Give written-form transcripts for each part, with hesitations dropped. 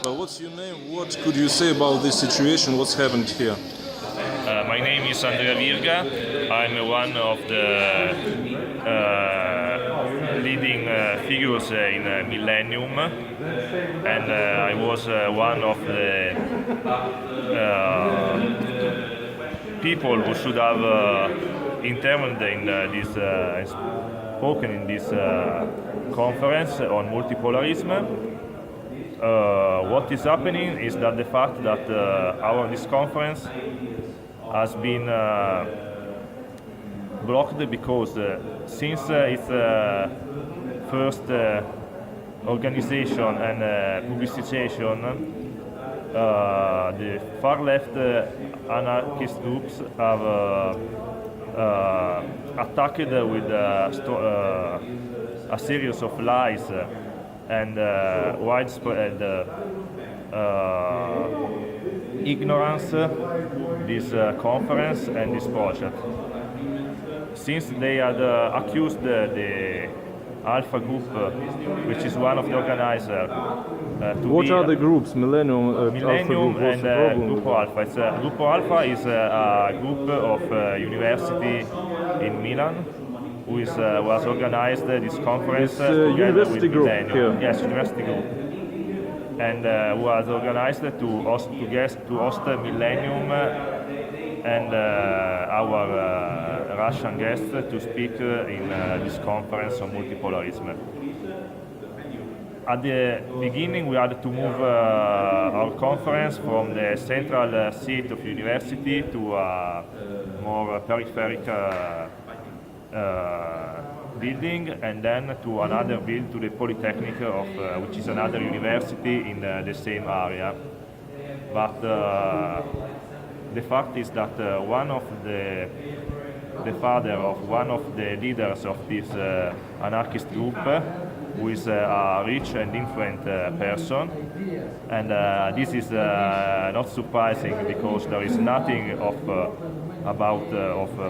What's your name? What could you say about this situation? What's happened here? My name is Andrea Virga. I'm one of the leading figures in Millennium, and I was one of the people who should have intervened in this, spoken in this conference on multipolarism. What is happening is that the fact that this conference has been blocked because since its first organization and publication, the far left anarchist groups have attacked with a series of lies and widespread ignorance this conference and this project. Since they had accused the Alpha Group, which is one of the organizers, What are the groups? Millennium, Millennium Alpha and Gruppo Alpha. Gruppo Alpha is a group of university in Milan, who was organized this conference together university with group Millennium. here. Yes, university group, and was organized to host Millennium and our Russian guest to speak in this conference on multipolarism. At the beginning, we had to move our conference from the central seat of university to a more peripheric building, and then to another building, to the Politecnico of which is another university in the same area. But the fact is that one of the father of one of the leaders of this anarchist group, who is a rich and influent person, and this is not surprising because there is nothing of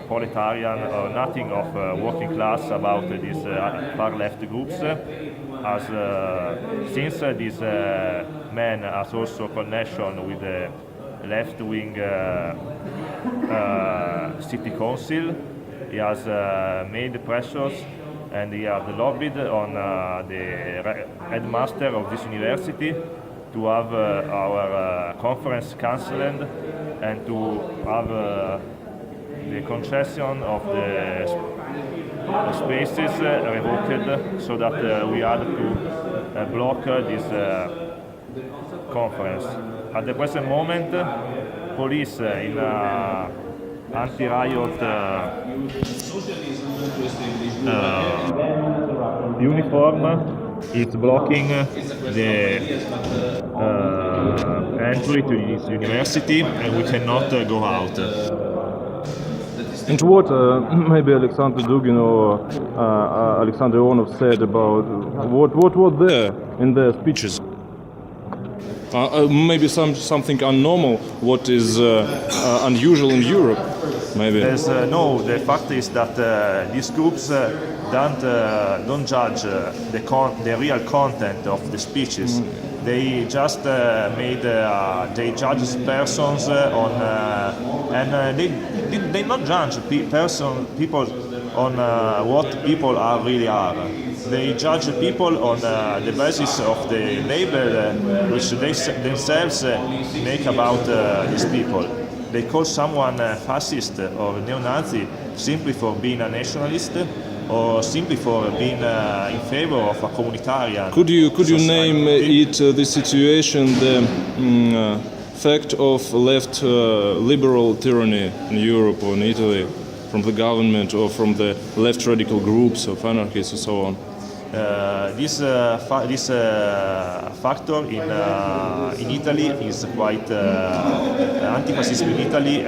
proletarian or nothing of working class about these far left groups, as since this man has also connection with the left-wing city council. He has made pressures and he has lobbied on the headmaster of this university to have our conference cancelled and to have the concession of the spaces revoked, so that we had to block this conference. At the present moment, police in anti-riot uniform is blocking the entry to this university, and we cannot go out. And what maybe Alexander Dugin or Alexander Ionov said about what was there in their speeches? Maybe something unnormal, what is unusual in Europe, maybe. The fact is that these groups don't judge the real content of the speeches. They just they judge persons on and they not judge people on what people really are. They judge people on the basis of the label which they themselves make about these people. They call someone fascist or neo-Nazi simply for being a nationalist, or simply for being in favor of a communitarian. Could you name the situation, the fact of left liberal tyranny in Europe or in Italy, from the government or from the left radical groups of anarchists and so on? This factor in Italy is quite anti-fascism in Italy.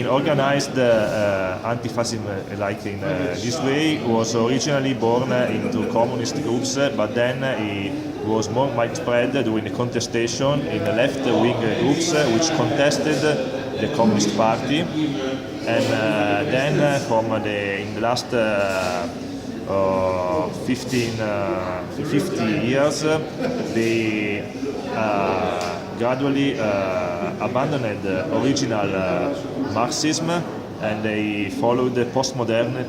Organized anti-fascism, like in this way, was originally born into communist groups, but then it was more widespread during the contestation in the left-wing groups which contested the Communist Party, and then in the last 50 years, they gradually abandoned the original Marxism and they followed the postmodern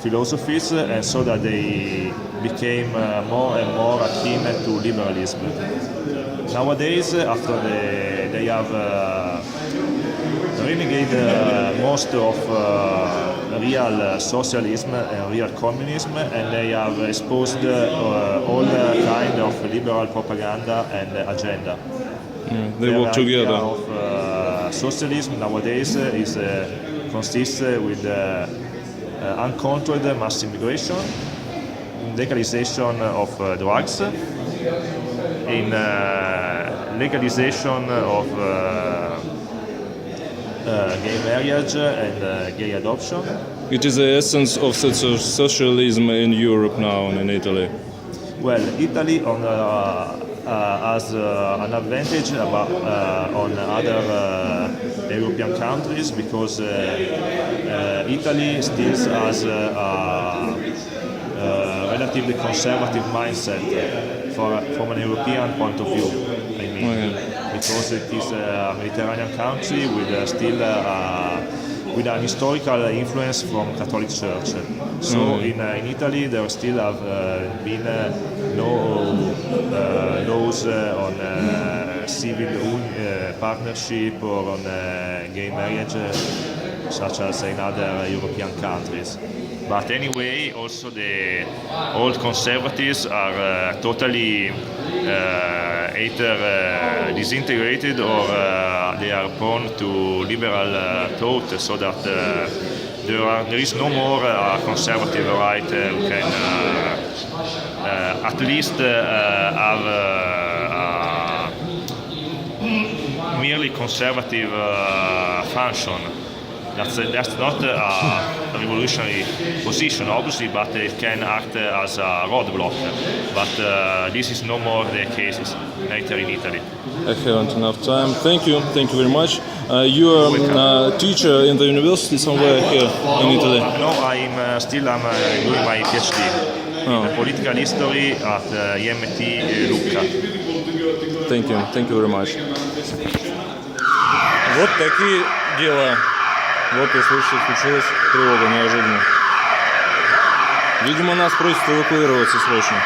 philosophies, and so that they became more and more akin to liberalism. Nowadays, after they have renegated most of real socialism and real communism, and they have exposed all kind of liberal propaganda and agenda. They work idea together. of socialism nowadays is consists with uncontrolled mass immigration, legalization of drugs, in legalization of gay marriage and gay adoption. It is the essence of socialism in Europe now and in Italy. Well, Italy has an advantage on other European countries because Italy still has a relatively conservative mindset from an European point of view. I mean, because it is a Mediterranean country with still with an historical influence from Catholic Church. So in Italy there still have been no laws on civil partnership or on gay marriage such as in other European countries. But anyway, also the old conservatives are totally either disintegrated or they are prone to liberal thought, so that there is no more conservative right who can at least have merely conservative function. That's not a revolutionary position, obviously, but it can act as a roadblock. But this is no more the case later in Italy. I haven't enough time. Thank you very much. You are a teacher in the university somewhere here in Italy. No, I'm doing my PhD in political history at IMT Lucca. Thank you very much. Вот такие дела. Вот и слышите, случилась тревога неожиданно. Видимо, нас просят эвакуироваться срочно.